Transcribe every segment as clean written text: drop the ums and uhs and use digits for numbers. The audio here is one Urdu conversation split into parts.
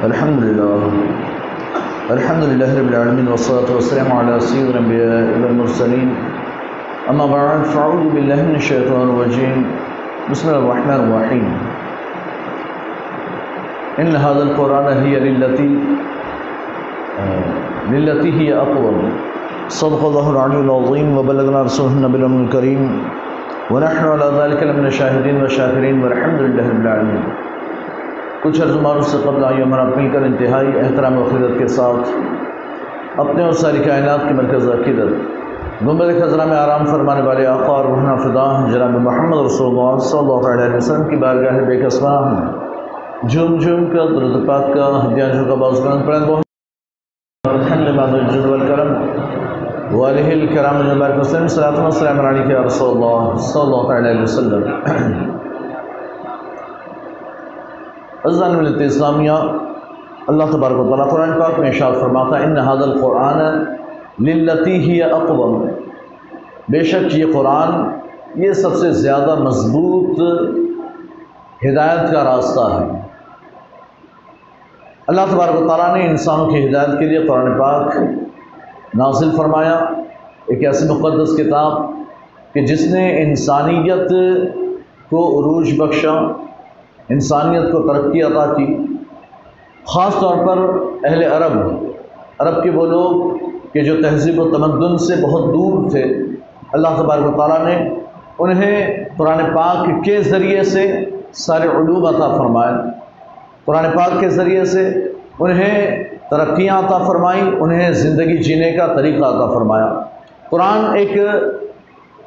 الحمد لله رب العالمين والصلاة والسلام على سيد الأنبياء والمرسلين أما بعد فأعوذ بالله من الشيطان الرجيم بسم الله الرحمن الرحيم إن هذا القرآن هي للتي هي أقوم صدق الله العلي العظيم وبلغنا رسوله النبي الكريم ونحن على ذلك لمن الشاهدين والشاكرين والحمد لله رب العالمين۔ کچھ عرض معروف سے قبل آئیے ہمارا مل کر انتہائی احترام و عقیدت کے ساتھ اپنے اور ساری کائنات کے مرکز عقیدت گنبد خضرا میں آرام فرمانے والے آقا اور روحنا فدا جناب محمد رسول اللہ صلی اللہ علیہ وسلم کی بارگاہ بے کسمہ جھوم جھوم کا درود پاک کا ہدیہ کا باز کرن پڑھیں بہت الحمد بعد الجود والکرم والہ الکرام مبارک وسلم صلاۃ و سلام علیک یا رسول اللہ صلی اللہ علیہ وسلم۔ عزیزان ملت اسلامیہ، اللہ تبارک و تعالیٰ قرآن پاک میں ارشاد فرماتا ہے ان ھذا القرآن للتی ہی اقوم، بے شک یہ قرآن یہ سب سے زیادہ مضبوط ہدایت کا راستہ ہے۔ اللہ تبارک و تعالیٰ نے انسانوں کی ہدایت کے لیے قرآن پاک نازل فرمایا، ایک ایسی مقدس کتاب کہ جس نے انسانیت کو عروج بخشا، انسانیت کو ترقی عطا کی۔ خاص طور پر اہل عرب کے وہ لوگ کہ جو تہذیب و تمدن سے بہت دور تھے، اللہ تبارک و تعالیٰ نے انہیں قرآن پاک کے ذریعے سے سارے علوم عطا فرمائے، قرآن پاک کے ذریعے سے انہیں ترقیاں عطا فرمائیں، انہیں زندگی جینے کا طریقہ عطا فرمایا۔ قرآن ایک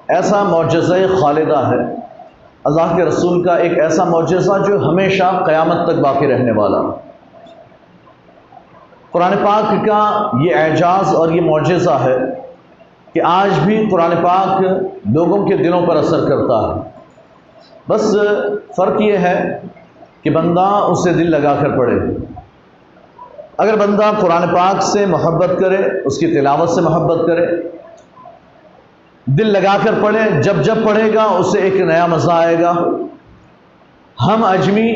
ایسا معجزہ خالدہ ہے، اللہ کے رسول کا ایک ایسا معجزہ جو ہمیشہ قیامت تک باقی رہنے والا۔ قرآن پاک کا یہ اعجاز اور یہ معجزہ ہے کہ آج بھی قرآن پاک لوگوں کے دلوں پر اثر کرتا ہے، بس فرق یہ ہے کہ بندہ اسے دل لگا کر پڑھے۔ اگر بندہ قرآن پاک سے محبت کرے، اس کی تلاوت سے محبت کرے، دل لگا کر پڑھے، جب پڑھے گا اسے ایک نیا مزہ آئے گا۔ ہم اجمی،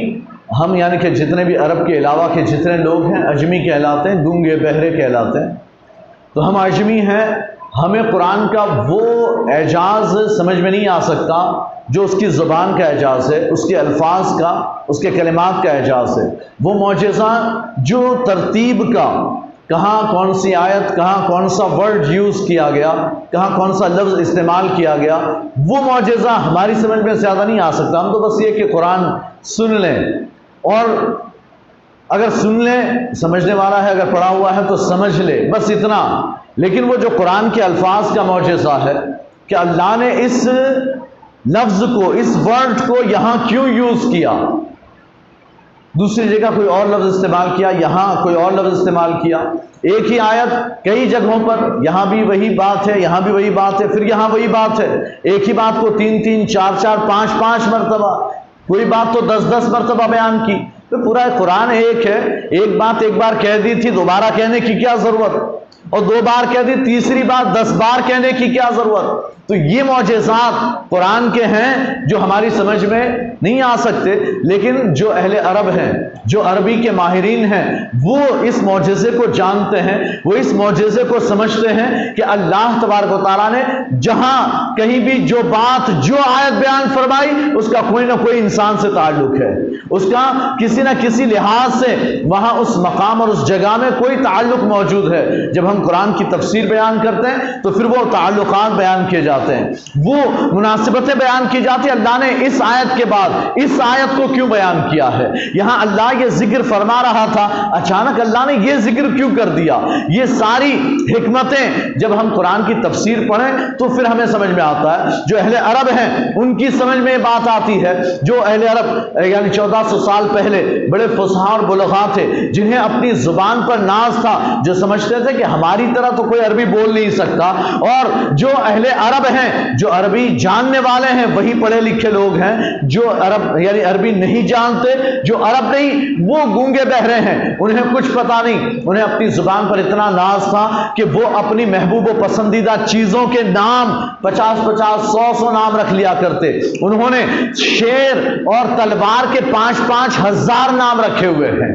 ہم یعنی کہ جتنے بھی عرب کے علاوہ کے جتنے لوگ ہیں اجمی کہلاتے ہیں، گونگے بہرے کہلاتے ہیں، تو ہم اجمی ہیں، ہمیں قرآن کا وہ اعجاز سمجھ میں نہیں آ سکتا جو اس کی زبان کا اعجاز ہے، اس کے الفاظ کا، اس کے کلمات کا اعجاز ہے۔ وہ معجزہ جو ترتیب کا، کہاں کون سی آیت، کہاں کون سا ورڈ یوز کیا گیا، کہاں کون سا لفظ استعمال کیا گیا، وہ معجزہ ہماری سمجھ میں زیادہ نہیں آ سکتا۔ ہم تو بس یہ کہ قرآن سن لیں، اور اگر سن لیں، سمجھنے والا ہے، اگر پڑھا ہوا ہے تو سمجھ لے، بس اتنا۔ لیکن وہ جو قرآن کے الفاظ کا معجزہ ہے کہ اللہ نے اس لفظ کو، اس ورڈ کو یہاں کیوں یوز کیا، دوسری جگہ کوئی اور لفظ استعمال کیا، یہاں کوئی اور لفظ استعمال کیا، ایک ہی آیت کئی جگہوں پر، یہاں بھی وہی بات ہے، یہاں بھی وہی بات ہے، پھر یہاں وہی بات ہے، ایک ہی بات کو 3 4 5 مرتبہ، کوئی بات تو 10 مرتبہ بیان کی۔ تو پورا قرآن ایک ہے، ایک بات ایک بار کہہ دی تھی، دوبارہ کہنے کی کیا ضرورت، اور 2 بار کہہ دی، تیسری بار 10 بار کہنے کی کیا ضرورت۔ تو یہ معجزات قرآن کے ہیں جو ہماری سمجھ میں نہیں آ سکتے، لیکن جو اہل عرب ہیں، جو عربی کے ماہرین ہیں، وہ اس معجزے کو جانتے ہیں، وہ اس معجزے کو سمجھتے ہیں کہ اللہ تبارک و تعالیٰ نے جہاں کہیں بھی جو بات، جو آیت بیان فرمائی، اس کا کوئی نہ کوئی انسان سے تعلق ہے، اس کا کسی نہ کسی لحاظ سے وہاں اس مقام اور اس جگہ میں کوئی تعلق موجود ہے۔ جب ہم قرآن کی تفسیر بیان کرتے ہیں تو پھر وہ تعلقات بیان کیے جاتے ہیں، وہ مناسبتیں بیان کی جاتی ہیں۔ اللہ نے اس آیت کے بعد اس آیت کو کیوں بیان کیا ہے، یہاں اللہ یہ ذکر فرما رہا تھا، اچانک اللہ نے یہ ذکر کیوں کر دیا۔ یہ ساری حکمتیں جب ہم قرآن کی تفسیر پڑھیں تو پھر ہمیں سمجھ میں آتا ہے۔ جو اہل عرب ہیں ان کی سمجھ میں یہ بات آتی ہے، جو اہل عرب یعنی 1400 سال پہلے بڑے فصحاء اور بلغاء تھے، جنہیں اپنی زبان پر ناز تھا، جو سمجھتے تھے کہ ہماری طرح تو کوئی عربی بول نہیں سکتا، اور جو اہل عرب ہیں، جو عربی جاننے والے ہیں، وہی پڑھے لکھے لوگ ہیں، جو عرب یعنی عربی نہیں جانتے، جو عرب نہیں، وہ گونگے بہرے ہیں، انہیں کچھ پتا نہیں۔ انہیں اپنی زبان پر اتنا ناز تھا کہ وہ اپنی محبوب و پسندیدہ چیزوں کے نام 50 100 نام رکھ لیا کرتے۔ انہوں نے شیر اور تلوار کے 5 ہزار نام رکھے ہوئے ہیں۔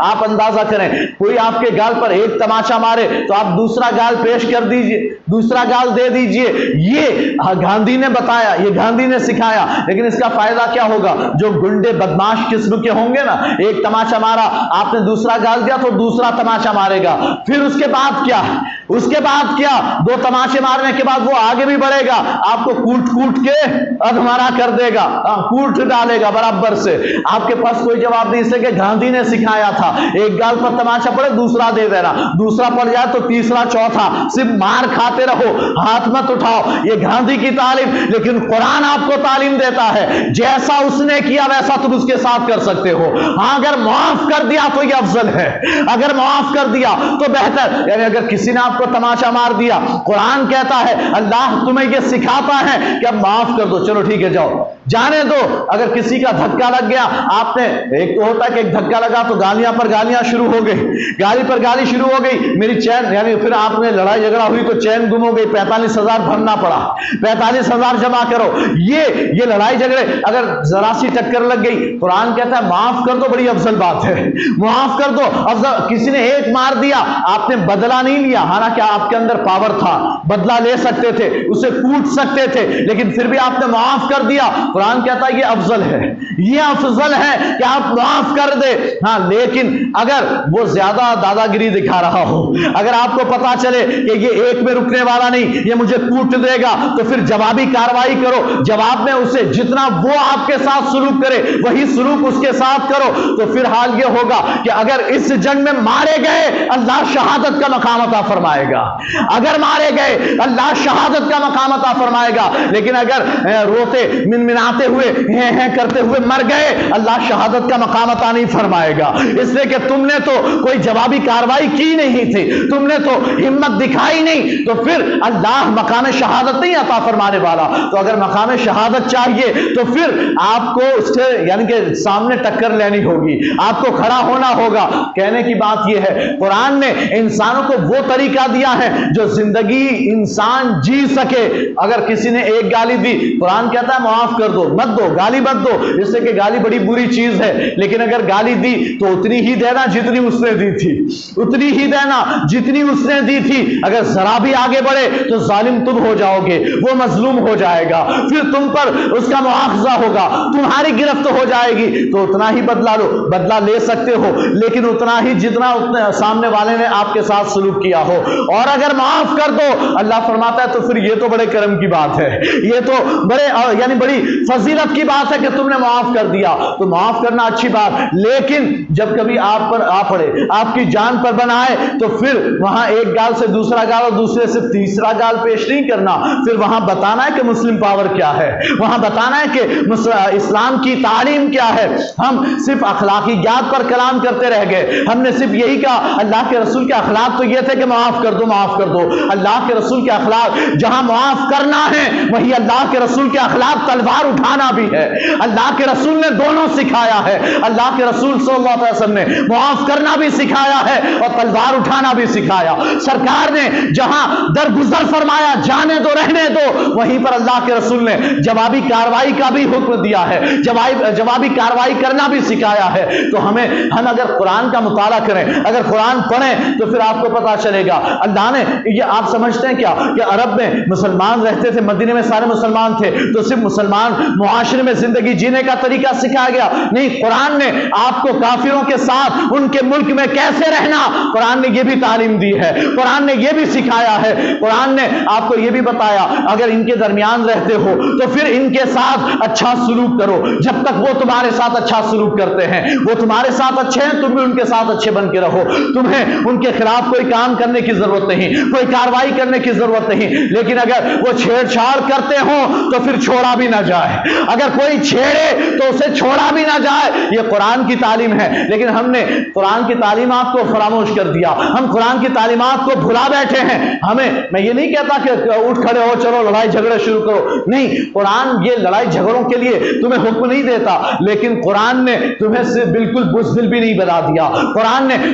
آپ اندازہ کریں، کوئی آپ کے گال پر ایک تماچا مارے تو آپ دوسرا گال پیش کر دیجئے، دوسرا گال دے دیجئے۔ یہ گاندھی نے بتایا، یہ گاندھی نے سکھایا، لیکن اس کا فائدہ کیا ہوگا؟ جو گنڈے بدماش قسم کے ہوں گے نا، ایک تماچا مارا، آپ نے دوسرا گال دیا تو دوسرا تماچا مارے گا، پھر اس کے بعد کیا؟ اس کے بعد کیا؟ دو تماچے مارنے کے بعد وہ آگے بھی بڑھے گا، آپ کو کوٹ کوٹ کے ادھمارا کر دے گا، کوٹ ڈالے گا برابر سے۔ آپ کے پاس کوئی جواب نہیں، اس لیے کہ گاندھی نے سکھایا تھا، ایک گال پر تماچا پڑے دوسرا دے دینا، دوسرا پڑ جائے تو تیسرا چوتھا، صرف مار کھاتے رہو، ہاتھ مت اٹھاؤ۔ یہ گاندھی کی تعلیم، لیکن قرآن آپ کو تعلیم دیتا ہے جیسا اس نے کیا ویسا تم اس کے ساتھ کر سکتے ہو۔ ہاں، اگر معاف کر دیا تو یہ افضل ہے، اگر معاف کر دیا تو بہتر۔ یعنی اگر کسی نے آپ کو تماچا مار دیا، قرآن کہتا ہے، اللہ تمہیں یہ سکھاتا ہے کہ اب معاف کر دو، چلو ٹھیک ہے جاؤ، جانے دو۔ اگر کسی کا دھکا لگ گیا، آپ نے، ایک تو ہوتا ہے کہ ایک دھکا لگا تو گالیاں پر گالیاں شروع ہو گئی، گالی پر گالی شروع ہو گئی، میری چین، یعنی پھر آپ نے لڑائی جھگڑا ہوئی تو چین گم ہو گئی، 45,000 بھرنا پڑا، 45,000 جمع کرو۔ یہ لڑائی جھگڑے اگر ذرا سی ٹکر لگ گئی، قرآن کہتا ہے معاف کر دو، بڑی افضل بات ہے، معاف کر دو افضل۔ کسی نے ایک مار دیا، آپ نے بدلہ نہیں لیا، حالانکہ آپ کے اندر پاور تھا، بدلہ لے سکتے تھے، اسے کوٹ سکتے تھے، لیکن پھر بھی آپ نے معاف کر دیا۔ قرآن کہتا ہے یہ افضل ہے، یہ افضل ہے کہ آپ معاف کر دے۔ ہاں، لیکن اگر وہ زیادہ دادا گیری دکھا رہا ہو، اگر آپ کو پتا چلے کہ یہ ایک میں رکنے والا نہیں، یہ مجھے کوٹ دے گا، تو پھر جوابی کاروائی کرو، جواب میں اسے جتنا وہ آپ کے ساتھ سلوک کرے وہی سلوک اس کے ساتھ کرو۔ تو پھر حال یہ ہوگا کہ اگر اس جنگ میں مارے گئے، اللہ شہادت کا مقام عطا فرمائے گا، اگر مارے گئے اللہ شہادت کا مقام عطا فرمائے گا، لیکن اگر روتے منمناتے ہوئے ہیں کرتے ہوئے مر گئے، اللہ شہادت کا مقام عطا نہیں فرمائے گا، اس لیے کہ تم نے تو کوئی جوابی کاروائی کی نہیں تھی، تم نے تو ہمت دکھائی نہیں، تو پھر اللہ مقام شہادت نہیں عطا فرمانے والا۔ تو اگر مقام شہادت چاہیے تو پھر آپ کو اس سے، یعنی کہ سامنے ٹکر لینی ہوگی، آپ کو کھڑا ہونا ہوگا۔ کہنے کی بات یہ ہے، قرآن نے انسانوں کو وہ طریقہ دیا ہے جو زندگی انسان جی سکے۔ اگر کسی نے ایک گالی دی، قرآن کہتا ہے معاف کر دو، مت دو گالی، مت دو، اس سے کہ گالی بڑی بری چیز ہے، لیکن اگر گالی دی تو اتنی ہی دینا جتنی اس نے دی تھی، اتنی ہی دینا جتنی اس نے دی تھی۔ اگر ذرا بھی آگے بڑھے تو ظالم تم ہو جاؤ گے، وہ مظلوم ہو جائے گا، پھر تم پر اس کا مواخذہ ہوگا، تمہاری گرفت ہو جائے گی، تو اتنا ہی بدلہ لو، بدلہ لے سکتے ہو، لیکن اتنا ہی جتنا سامنے والے نے آپ کے ساتھ سلوک کیا ہو۔ اور اگر معاف کر دو، اللہ فرماتا ہے تو پھر یہ تو بڑے کرم کی بات ہے، یہ تو یعنی بڑی فضیلت کی بات ہے کہ تم نے معاف کر دیا۔ تو معاف کرنا اچھی بات، لیکن جب کبھی آپ پر آ پڑے، آپ کی جان پر بنائے، تو پھر وہاں ایک گال سے دوسرا گال اور دوسرے سے تیسرا گال پیش نہیں کرنا، پھر وہاں بتانا ہے کہ مسلم پاور کیا ہے، وہاں بتانا ہے کہ اسلام کی تعلیم کیا ہے۔ ہم صرف اخلاقیات پر کلام کرتے رہ گئے، ہم نے صرف یہی کہا اللہ کے رسول کے اخلاق تو یہ تھے کہ معاف کر دو، معاف کر دو۔ اللہ کے رسول کے اخلاق جہاں معاف کرنا ہے، وہی اللہ کے رسول کے اخلاق تلوار اٹھانا بھی ہے۔ اللہ کے رسول نے دونوں سکھایا ہے، اللہ کے رسول صلی اللہ علیہ وسلم نے معاف کرنا بھی سکھایا ہے اور تلوار اٹھانا بھی سکھایا۔ سرکار نے جہاں درگزر فرمایا جانے دو، رہنے دو، وہیں پر اللہ کے رسول نے جوابی کاروائی کا بھی حکم دیا ہے، جوابی کاروائی کرنا بھی سکھایا ہے۔ تو ہم اگر قرآن کا مطالعہ کریں، اگر قرآن پڑھیں، تو پھر آپ کو پتا چلے گا اللہ نے یہ، آپ سمجھتے ہیں کیا کہ عرب میں مسلمان رہتے تھے، مدینے میں سارے مسلمان تھے، تو صرف مسلمان معاشرے میں زندگی جینے کا طریقہ سکھایا گیا؟ نہیں، قرآن نے آپ کو کافروں کے ساتھ ان کے ملک میں کیسے رہنا، قرآن نے یہ بھی تعلیم دی ہے، قرآن نے یہ بھی سکھایا ہے۔ قرآن نے آپ کو یہ بھی بتایا اگر ان کے درمیان رہتے ہو تو پھر ان کے ساتھ اچھا سلوک کرو، جب تک وہ تمہارے ساتھ اچھا سلوک کرتے ہیں، وہ تمہارے ساتھ اچھے ہیں، تم بھی ان کے ساتھ اچھے بن کے رہو، تمہیں ان کے خلاف کوئی کام کرنے کی ضرورت نہیں، کوئی کاروائی کرنے کی ضرورت نہیں، لیکن اگر وہ چھیڑ چھاڑ کرتے ہوں تو پھر چھوڑا بھی نہ جائے، اگر کوئی چھیڑے تو اسے چھوڑا بھی نہ جائے۔ یہ قرآن کی تعلیم ہے، لیکن ہم نے قرآن کی تعلیمات کو فراموش کر دیا، ہم قرآن کی تعلیمات کو بھلا بیٹھے ہیں۔ میں یہ نہیں کہتا کہ اٹھ کھڑے ہو چلو لڑائی جھگڑے شروع کرو، نہیں، قرآن یہ لڑائی جھگڑوں کے لیے تمہیں حکم نہیں دیتا، لیکن قرآن نے تمہیں سے بالکل بزدل بھی نہیں بنا دیا، قرآن نے